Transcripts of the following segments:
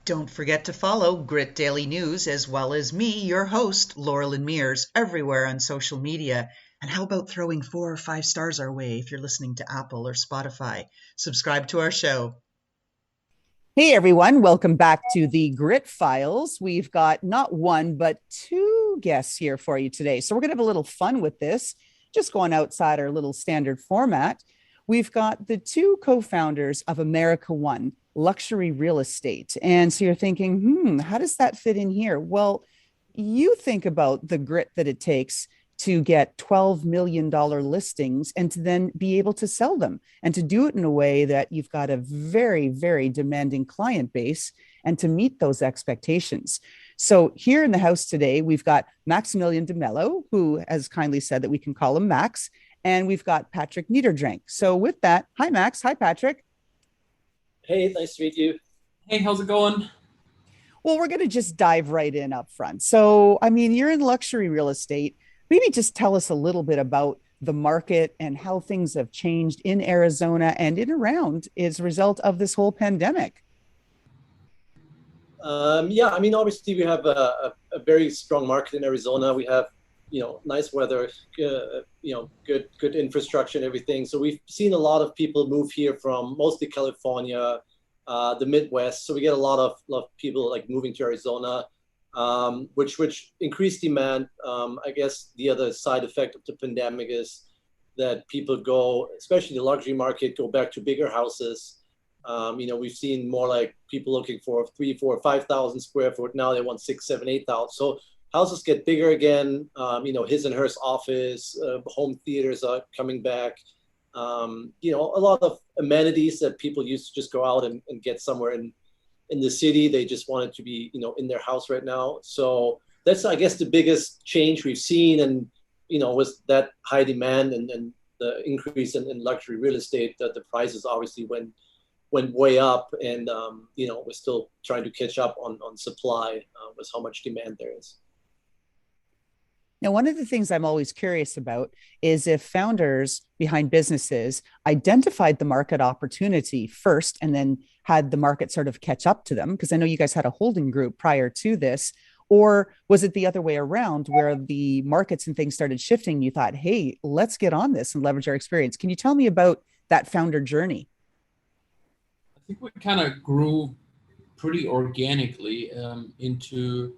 Don't forget to follow Grit Daily News as well as me, your host, Loralyn Mears, everywhere on social media. And how about throwing 4 or 5 stars our way if you're listening to Apple or Spotify? Subscribe to our show. Hey everyone, welcome back to the Grit Files. We've got not one, but 2 guests here for you today. So we're going to have a little fun with this, just going outside our little standard format. We've got the 2 co-founders of America One Luxury Real Estate. And so you're thinking, how does that fit in here? Well, you think about the grit that it takes to get $12 million listings and to then be able to sell them and to do it in a way that you've got a very, very demanding client base and to meet those expectations. So here in the house today, we've got Maximilian de Melo, who has kindly said that we can call him Max, and we've got Patrick Niederdrenk. So with that, hi, Max. Hi, Patrick. Hey, nice to meet you. Hey, how's it going? Well, we're going to just dive right in up front. So, I mean, you're in luxury real estate. Maybe just tell us a little bit about the market and how things have changed in Arizona and in around as a result of this whole pandemic. Yeah, I mean, obviously we have a very strong market in Arizona. We have, nice weather, good infrastructure and everything. So we've seen a lot of people move here from mostly California, the Midwest. So we get a lot of people like moving to Arizona, which increased demand. I guess the other side effect of the pandemic is that people go, especially the luxury market, go back to bigger houses. We've seen more like people looking for 3, 4, 5,000 square foot. Now they want 6, 7, 8,000. So houses get bigger again. His and hers office, home theaters are coming back. A lot of amenities that people used to just go out and get somewhere in the city. They just want it to be, in their house right now. So that's, I guess, the biggest change we've seen. And, with that high demand and the increase in luxury real estate, that the prices obviously went way up. And, we're still trying to catch up on supply with how much demand there is. Now, one of the things I'm always curious about is if founders behind businesses identified the market opportunity first and then had the market sort of catch up to them, because I know you guys had a holding group prior to this, or was it the other way around where the markets and things started shifting and you thought, hey, let's get on this and leverage our experience? Can you tell me about that founder journey? I think we kind of grew pretty organically into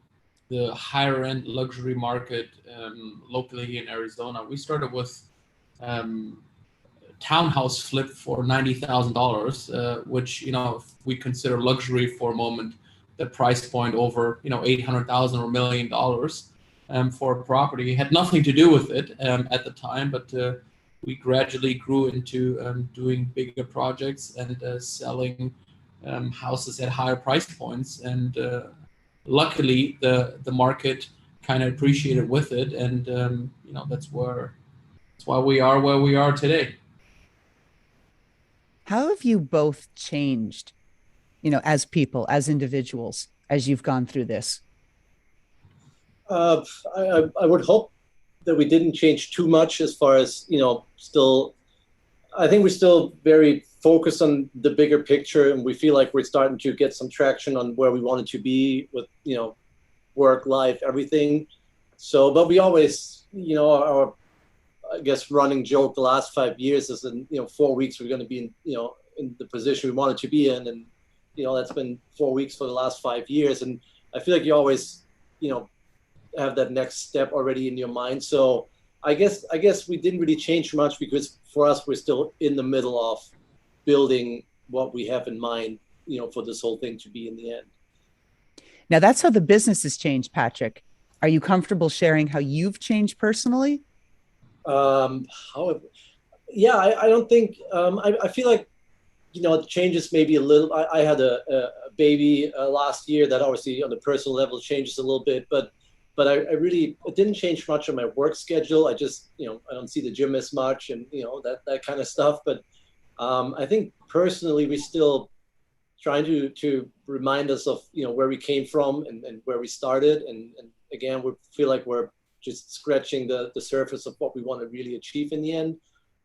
the higher end luxury market locally in Arizona. We started with townhouse flip for $90,000, which, if we consider luxury for a moment, the price point over, $800,000 or $1 million for a property. It had nothing to do with it at the time, but we gradually grew into doing bigger projects and selling houses at higher price points. And luckily, the market kind of appreciated with it, and that's why we are where we are today. How have you both changed, as people, as individuals, as you've gone through this? I would hope that we didn't change too much as far as, I think we're still very focused on the bigger picture, and we feel like we're starting to get some traction on where we wanted to be with, work, life, everything. So, but we always, our, I guess, running joke the last 5 years is in, 4 weeks we're going to be in the position we wanted to be in. And, that's been 4 weeks for the last 5 years. And I feel like you always, have that next step already in your mind. So I guess we didn't really change much because for us, we're still in the middle of building what we have in mind, for this whole thing to be in the end. Now that's how the business has changed, Patrick. Are you comfortable sharing how you've changed personally? I don't think, I feel like, it changes maybe a little. I had a baby last year that obviously on the personal level changes a little bit, but it didn't change much on my work schedule. I just, I don't see the gym as much and, that kind of stuff. But I think personally, we still trying to remind us of where we came from and where we started, and again we feel like we're just scratching the surface of what we want to really achieve in the end.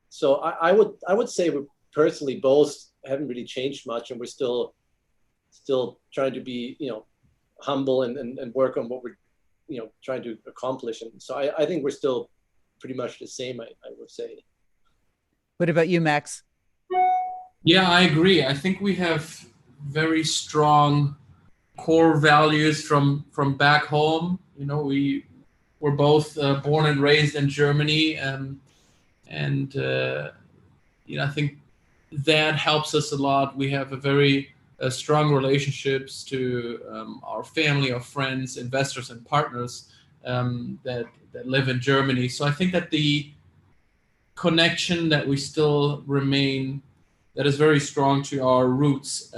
So I would say we personally both haven't really changed much, and we're still trying to be humble and work on what we're trying to accomplish. And so I think we're still pretty much the same, I would say. What about you, Max? Yeah, I agree. I think we have very strong core values from back home. We were both born and raised in Germany, and I think that helps us a lot. We have a very strong relationships to our family, our friends, investors, and partners that live in Germany. So I think that the connection that we still remain, that is very strong to our roots,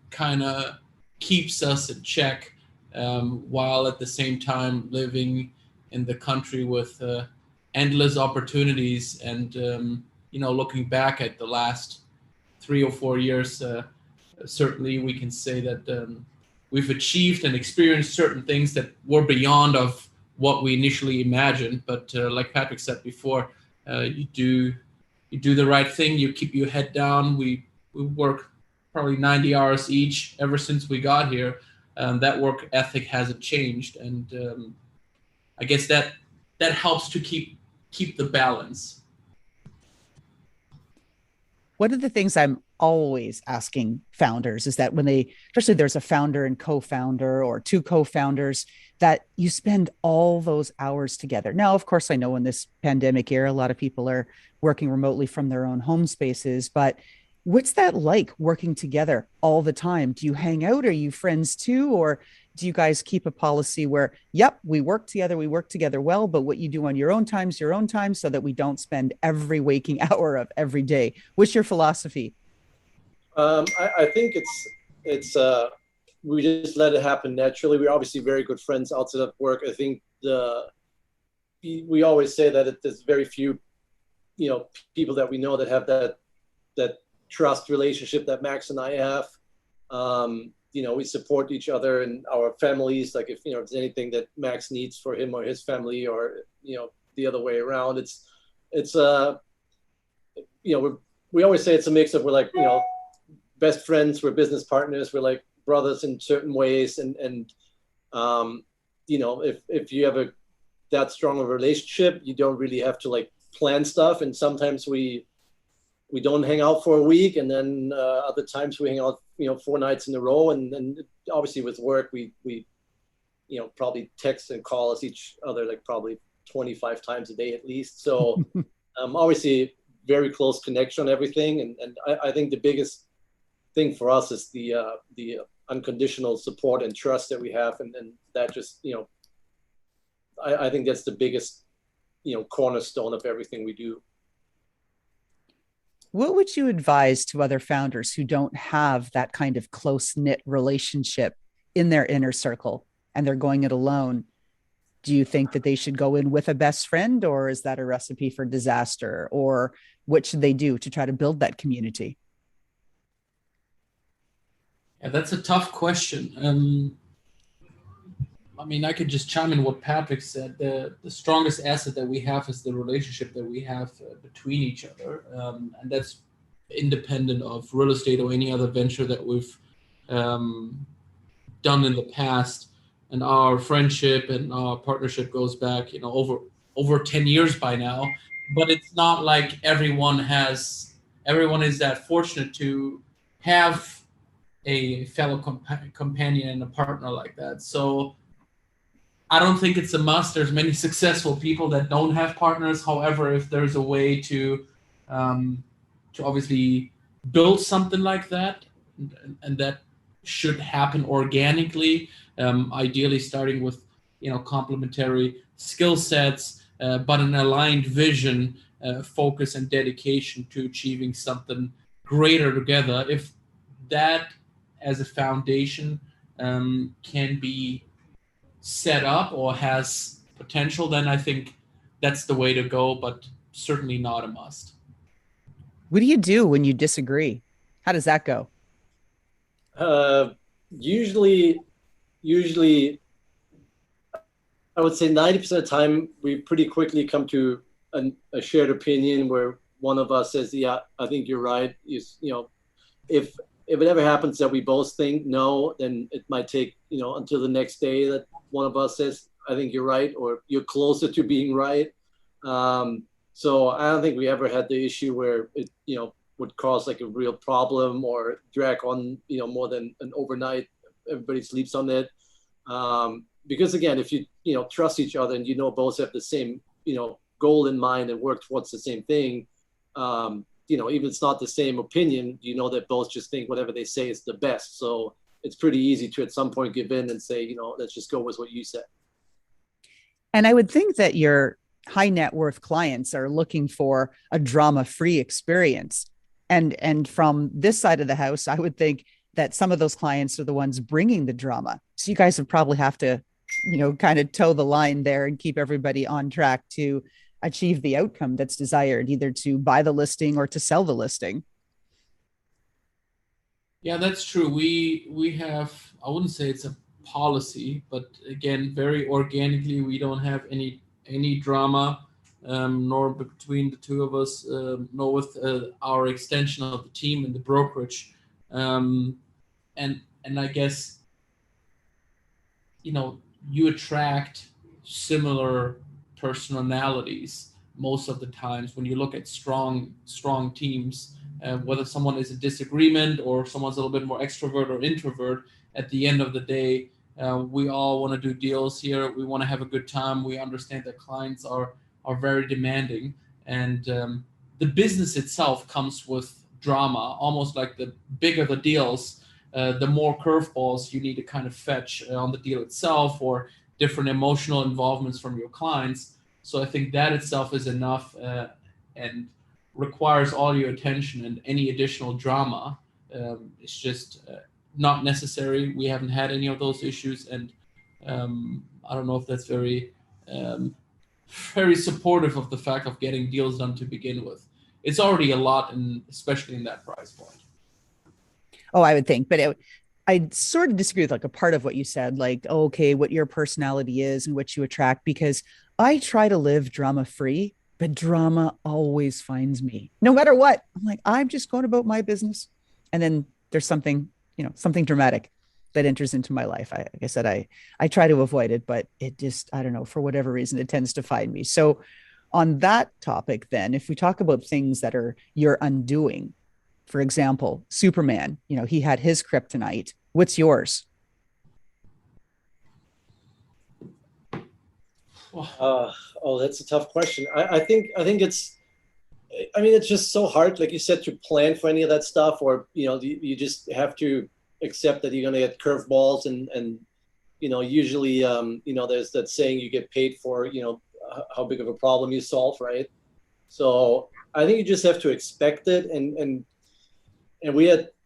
kind of keeps us in check, while at the same time living in the country with endless opportunities. And looking back at the last 3 or 4 years, certainly we can say that we've achieved and experienced certain things that were beyond of what we initially imagined. But like Patrick said before, you do the right thing. You keep your head down. We work probably 90 hours each ever since we got here. That work ethic hasn't changed, and I guess that helps to keep the balance. One of the things I'm always asking founders is that when especially there's a founder and co-founder or two co-founders, that you spend all those hours together. Now, of course, I know in this pandemic era, a lot of people are working remotely from their own home spaces, but what's that like working together all the time? Do you hang out? Are you friends too? Or do you guys keep a policy where, yep, we work together well, but what you do on your own time's your own time, so that we don't spend every waking hour of every day? What's your philosophy? I think it's we just let it happen naturally. We're obviously very good friends outside of work. I think we always say that there's very few people that we know that have that trust relationship that Max and I have. We support each other and our families. Like if there's anything that Max needs for him or his family, or the other way around, we always say it's a mix of, we're like best friends, we're business partners, we're like brothers in certain ways, and if you have that strong of a relationship, you don't really have to like plan stuff. And sometimes we don't hang out for a week, and then other times we hang out 4 nights in a row. And then obviously with work we probably text and call us each other like probably 25 times a day at least. So obviously very close connection on everything, and I think the biggest thing for us is the unconditional support and trust that we have, and that just I think that's the biggest cornerstone of everything we do. What would you advise to other founders who don't have that kind of close-knit relationship in their inner circle and they're going it alone? Do you think that they should go in with a best friend, or is that a recipe for disaster? Or what should they do to try to build that community? Yeah, that's a tough question. I could just chime in what Patrick said. The strongest asset that we have is the relationship that we have between each other. And that's independent of real estate or any other venture that we've done in the past. And our friendship and our partnership goes back, over 10 years by now. But it's not like everyone is that fortunate to have a fellow companion and a partner like that. So I don't think it's a must. There's many successful people that don't have partners. However, if there's a way to obviously build something like that, and that should happen organically, ideally starting with complementary skill sets, but an aligned vision, focus, and dedication to achieving something greater together. If that as a foundation can be set up or has potential, then I think that's the way to go, but certainly not a must. What do you do when you disagree? How does that go? Usually, I would say 90% of the time, we pretty quickly come to a shared opinion where one of us says, yeah, I think you're right. If it ever happens that we both think no, then it might take, until the next day that one of us says, I think you're right, or you're closer to being right. So I don't think we ever had the issue where it, would cause like a real problem or drag on, more than an overnight. Everybody sleeps on it. Because again, if you trust each other and both have the same goal in mind and work towards the same thing, even if it's not the same opinion, that both just think whatever they say is the best. So it's pretty easy to at some point give in and say, let's just go with what you said. And I would think that your high net worth clients are looking for a drama-free experience. And from this side of the house, I would think that some of those clients are the ones bringing the drama. So you guys would probably have to, kind of toe the line there and keep everybody on track to achieve the outcome that's desired, either to buy the listing or to sell the listing. Yeah, that's true. We have, I wouldn't say it's a policy, but again, very organically, we don't have any drama, nor between the two of us, nor with our extension of the team and the brokerage. And I guess, you attract similar personalities most of the times when you look at strong teams, whether someone is a disagreement or someone's a little bit more extrovert or introvert. At the end of the day, we all want to do deals here. We want to have a good time. We understand that clients are very demanding, and the business itself comes with drama. Almost like the bigger the deals, the more curveballs you need to kind of fetch on the deal itself, or different emotional involvements from your clients. So I think that itself is enough and requires all your attention, and any additional drama is just not necessary. We haven't had any of those issues, and I don't know if that's very supportive of the fact of getting deals done to begin with. It's already a lot, and especially in that price point. Oh, I would think, but I sort of disagree with like a part of what you said, like, oh, okay, what your personality is and what you attract, because I try to live drama free, but drama always finds me no matter what. I'm like, I'm just going about my business. And then there's something, something dramatic that enters into my life. Like I said, I try to avoid it, but it just, I don't know, for whatever reason, it tends to find me. So on that topic, then, if we talk about things that are your undoing, for example, Superman, he had his kryptonite. What's yours? That's a tough question. I think it's, it's just so hard, like you said, to plan for any of that stuff, or, you just have to accept that you're going to get curveballs, and usually, there's that saying, you get paid for, how big of a problem you solve, right? So I think you just have to expect it, and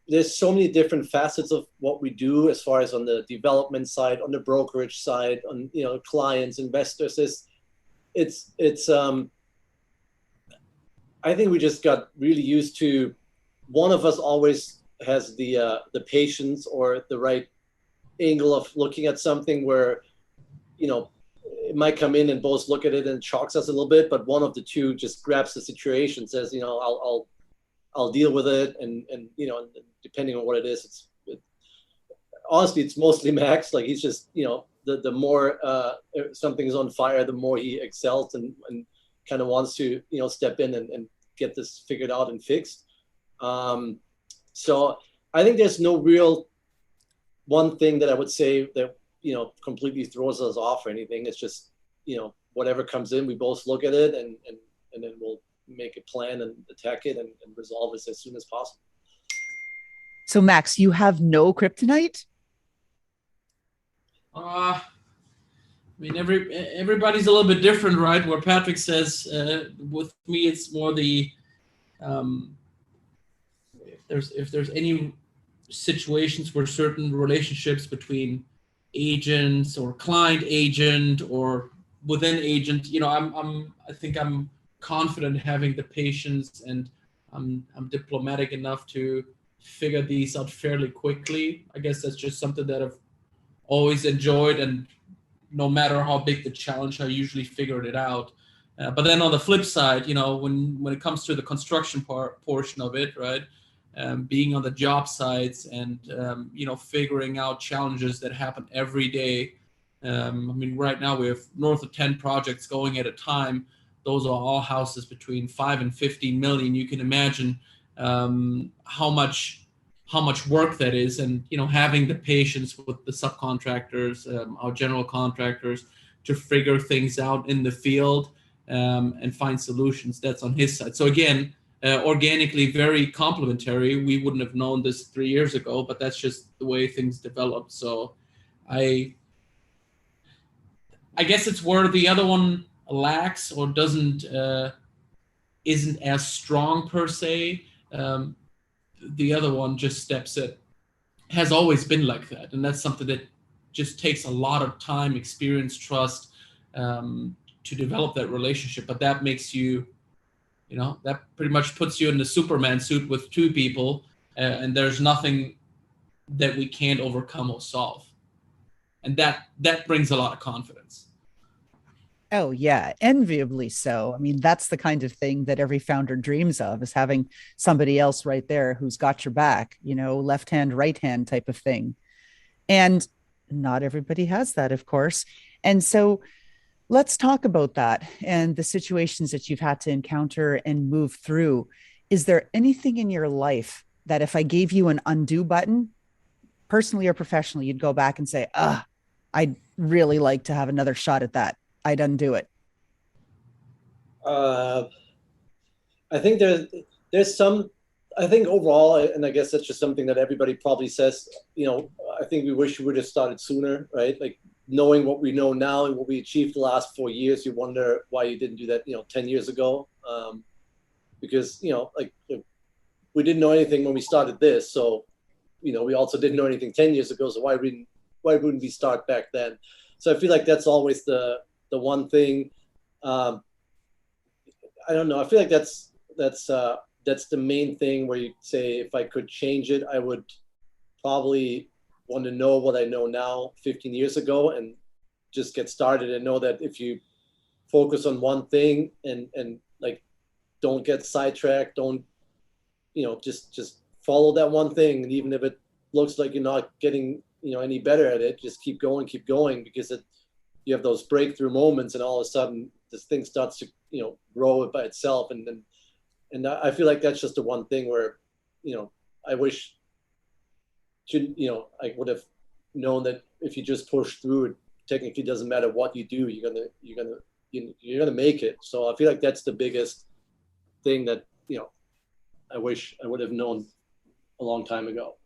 there's so many different facets of what we do, as far as on the development side, on the brokerage side, on clients, investors. I think we just got really used to, one of us always has the patience or the right angle of looking at something, where it might come in and both look at it and shocks us a little bit, but one of the two just grabs the situation, says, I'll deal with it, and depending on what it is, honestly, it's mostly Max. Like, he's just, the more something's on fire, the more he excels and kind of wants to, step in and get this figured out and fixed. So I think there's no real one thing that I would say that, completely throws us off or anything. It's just, whatever comes in, we both look at it, and then we'll make a plan and attack it and resolve it as soon as possible. So Max, you have no kryptonite? Everybody's a little bit different, right? Where Patrick says, with me, it's more the, if there's any situations where certain relationships between agents or client agent or within agent, I think I'm confident having the patience and I'm diplomatic enough to figure these out fairly quickly. I guess that's just something that I've always enjoyed, and no matter how big the challenge, I usually figured it out. But then on the flip side, when it comes to the construction portion of it, right, being on the job sites and figuring out challenges that happen every day. Right now we have north of 10 projects going at a time. Those are all houses between 5 and 15 million. You can imagine how much work that is, and having the patience with the subcontractors, our general contractors, to figure things out in the field and find solutions. That's on his side. So again, organically very complementary. We wouldn't have known this 3 years ago, but that's just the way things developed. So I guess it's where the other one lacks or isn't as strong per se. The other one just steps in. Has always been like that, and that's something that just takes a lot of time, experience, trust to develop that relationship. But that makes you, that pretty much puts you in the Superman suit with two people, and there's nothing that we can't overcome or solve, and that brings a lot of confidence. Oh, yeah, enviably so. I mean, that's the kind of thing that every founder dreams of, is having somebody else right there who's got your back, left hand, right hand type of thing. And not everybody has that, of course. And so let's talk about that and the situations that you've had to encounter and move through. Is there anything in your life that if I gave you an undo button, personally or professionally, you'd go back and say, I'd really like to have another shot at that? I'd undo it. I think there's some, I think overall, and I guess that's just something that everybody probably says, I think we wish we would have started sooner, right? Like knowing what we know now and what we achieved the last 4 years, you wonder why you didn't do that, 10 years ago. Because, we didn't know anything when we started this. So, we also didn't know anything 10 years ago. So why wouldn't we start back then? So I feel like that's always the one thing. I don't know. I feel like that's the main thing where you say, if I could change it, I would probably want to know what I know now 15 years ago and just get started, and know that if you focus on one thing and like don't get sidetracked, don't just follow that one thing, and even if it looks like you're not getting any better at it, just keep going, because you have those breakthrough moments, and all of a sudden this thing starts to grow by itself. And I feel like that's just the one thing where I wish I would have known that if you just push through, it technically doesn't matter what you do, you're gonna make it. So I feel like that's the biggest thing that I wish I would have known a long time ago.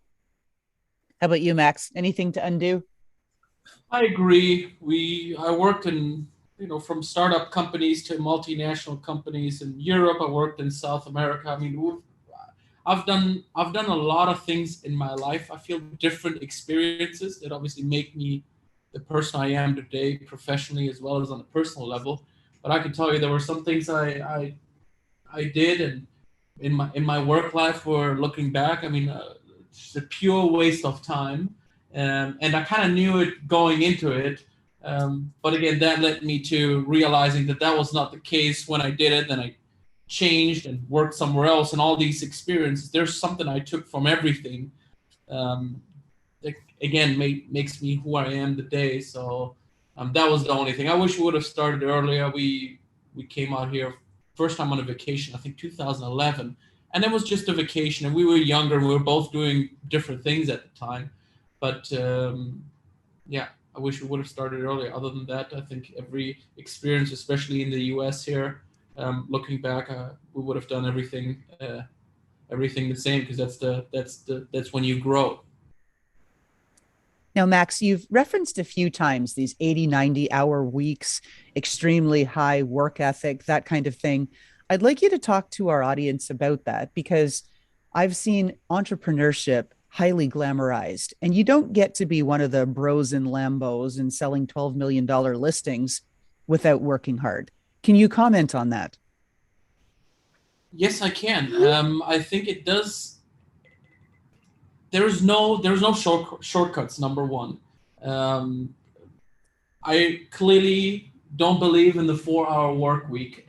How about you, Max? Anything to undo? I agree. I worked in, from startup companies to multinational companies in Europe. I worked in South America. I've done a lot of things in my life. I feel different experiences that obviously make me the person I am today, professionally as well as on a personal level. But I can tell you there were some things I did, and in my work life, where looking back, it's a pure waste of time. And I kind of knew it going into it. But again, that led me to realizing that was not the case when I did it. Then I changed and worked somewhere else, and all these experiences, there's something I took from everything. That again makes me who I am today. So that was the only thing. I wish we would have started earlier. We came out here first time on a vacation, I think 2011. And it was just a vacation, and we were younger, and we were both doing different things at the time. But I wish we would have started earlier. Other than that, I think every experience, especially in the US here, looking back, we would have done everything the same, because that's when you grow. Now, Max, you've referenced a few times these 80, 90-hour weeks, extremely high work ethic, that kind of thing. I'd like you to talk to our audience about that, because I've seen entrepreneurship highly glamorized, and you don't get to be one of the bros in Lambos and selling $12 million listings without working hard. Can you comment on that? Yes, I can. I think it does. There's no shortcuts. Number one, um, I clearly don't believe in the 4-hour work week.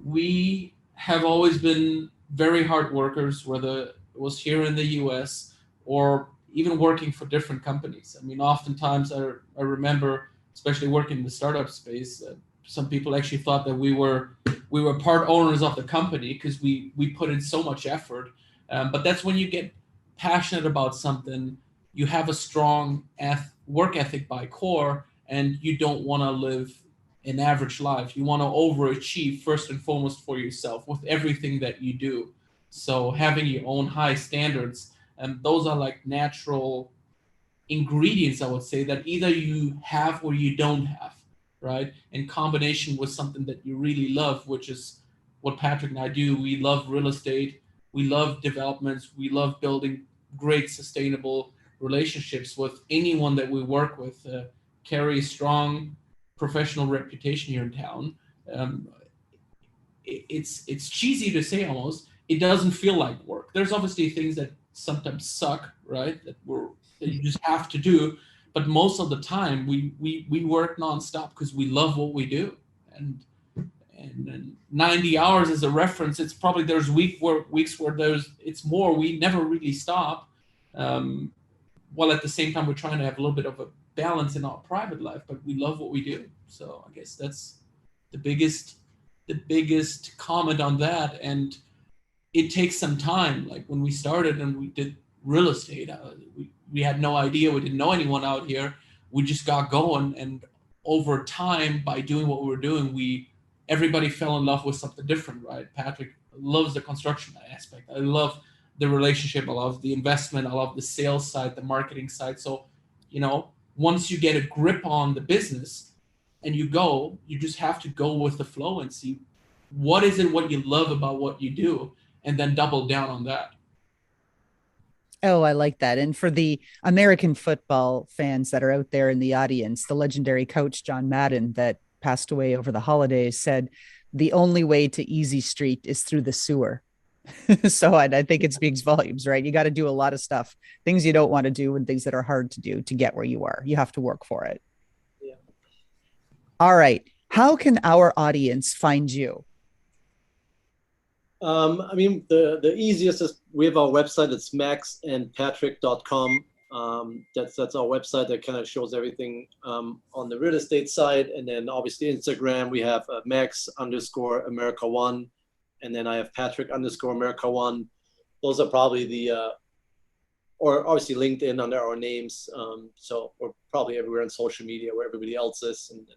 We have always been very hard workers, whether it was here in the US or even working for different companies. I mean, oftentimes I remember, especially working in the startup space, some people actually thought that we were part owners of the company because we put in so much effort. But that's when you get passionate about something, you have a strong work ethic by core, and you don't want to live an average life. You want to overachieve first and foremost for yourself with everything that you do. So having your own high standards, and those are like natural ingredients, I would say, that either you have or you don't have, right? In combination with something that you really love, which is what Patrick and I do. We love real estate. We love developments. We love building great sustainable relationships with anyone that we work with. Carry a strong professional reputation here in town. Um, it's cheesy to say almost. It doesn't feel like work. There's obviously things that sometimes suck, right? That you just have to do. But most of the time, we work nonstop because we love what we do. And 90 hours as a reference, it's probably there's weeks where it's more. We never really stop. While at the same time we're trying to have a little bit of a balance in our private life, but we love what we do. So I guess that's the biggest comment on that. And it takes some time. Like when we started and we did real estate, we had no idea. We didn't know anyone out here. We just got going, and over time, by doing what we were doing, everybody fell in love with something different, right? Patrick loves the construction aspect. I love the relationship. I love the investment. I love the sales side, the marketing side. So, once you get a grip on the business and you just have to go with the flow and see what you love about what you do, and then double down on that. Oh, I like that. And for the American football fans that are out there in the audience, the legendary coach John Madden that passed away over the holidays said the only way to easy street is through the sewer. So I think it speaks volumes, right? You got to do a lot of stuff, things you don't want to do and things that are hard to do to get where you are. You have to work for it. Yeah. All right. How can our audience find you? I mean, the easiest is we have our website. It's maxandpatrick.com. That's our website that kind of shows everything on the real estate side. And then obviously Instagram, we have Max_America1. And then I have Patrick_America1. Those are probably or obviously LinkedIn under our names. So we're probably everywhere on social media where everybody else is. And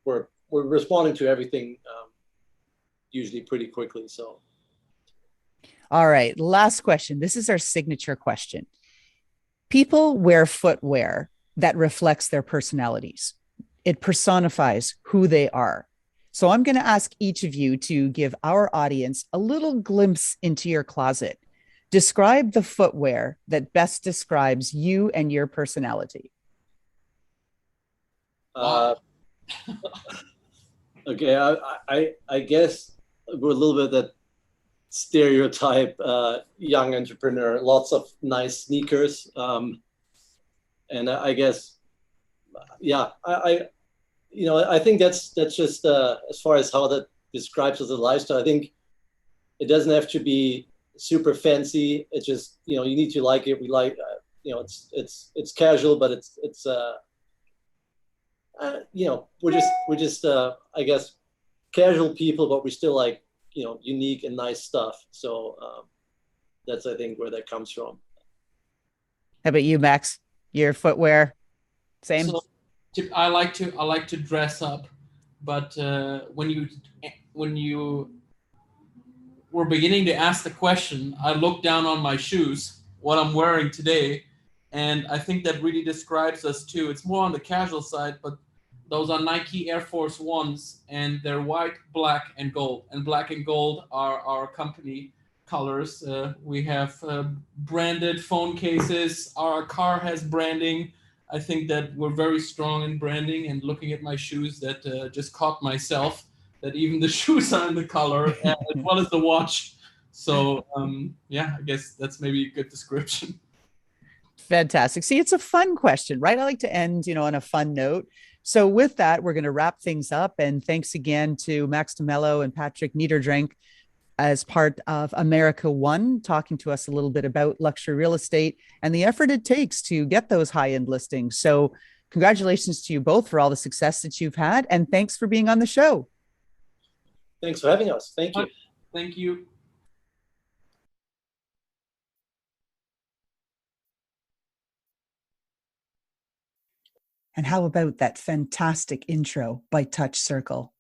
we're responding to everything usually pretty quickly. So. All right. Last question. This is our signature question. People wear footwear that reflects their personalities. It personifies who they are. So I'm going to ask each of you to give our audience a little glimpse into your closet. Describe the footwear that best describes you and your personality. Okay, I guess we're a little bit that stereotype young entrepreneur. Lots of nice sneakers, and I guess, yeah, I think that's just as far as how that describes as a lifestyle. I think it doesn't have to be super fancy. It's just you need to like it. We like it's casual, but it's we're just I guess casual people, but we still like unique and nice stuff. So that's I think where that comes from. How about you, Max? Your footwear, same. So, I like to dress up, but when you were beginning to ask the question, I looked down on my shoes, what I'm wearing today, and I think that really describes us too. It's more on the casual side, but those are Nike Air Force Ones, and they're white, black, and gold. And black and gold are our company colors. We have branded phone cases. Our car has branding. I think that we're very strong in branding, and looking at my shoes that just caught myself. that even the shoes are in the color as well as the watch. So yeah, I guess that's maybe a good description. Fantastic. See, it's a fun question, right? I like to end, on a fun note. So with that, we're going to wrap things up. And thanks again to Melo and Patrick Niederdrenk as part of America One, talking to us a little bit about luxury real estate and the effort it takes to get those high-end listings. So congratulations to you both for all the success that you've had. And thanks for being on the show. Thanks for having us. Thank you. Thank you. And how about that fantastic intro by Touch Circle?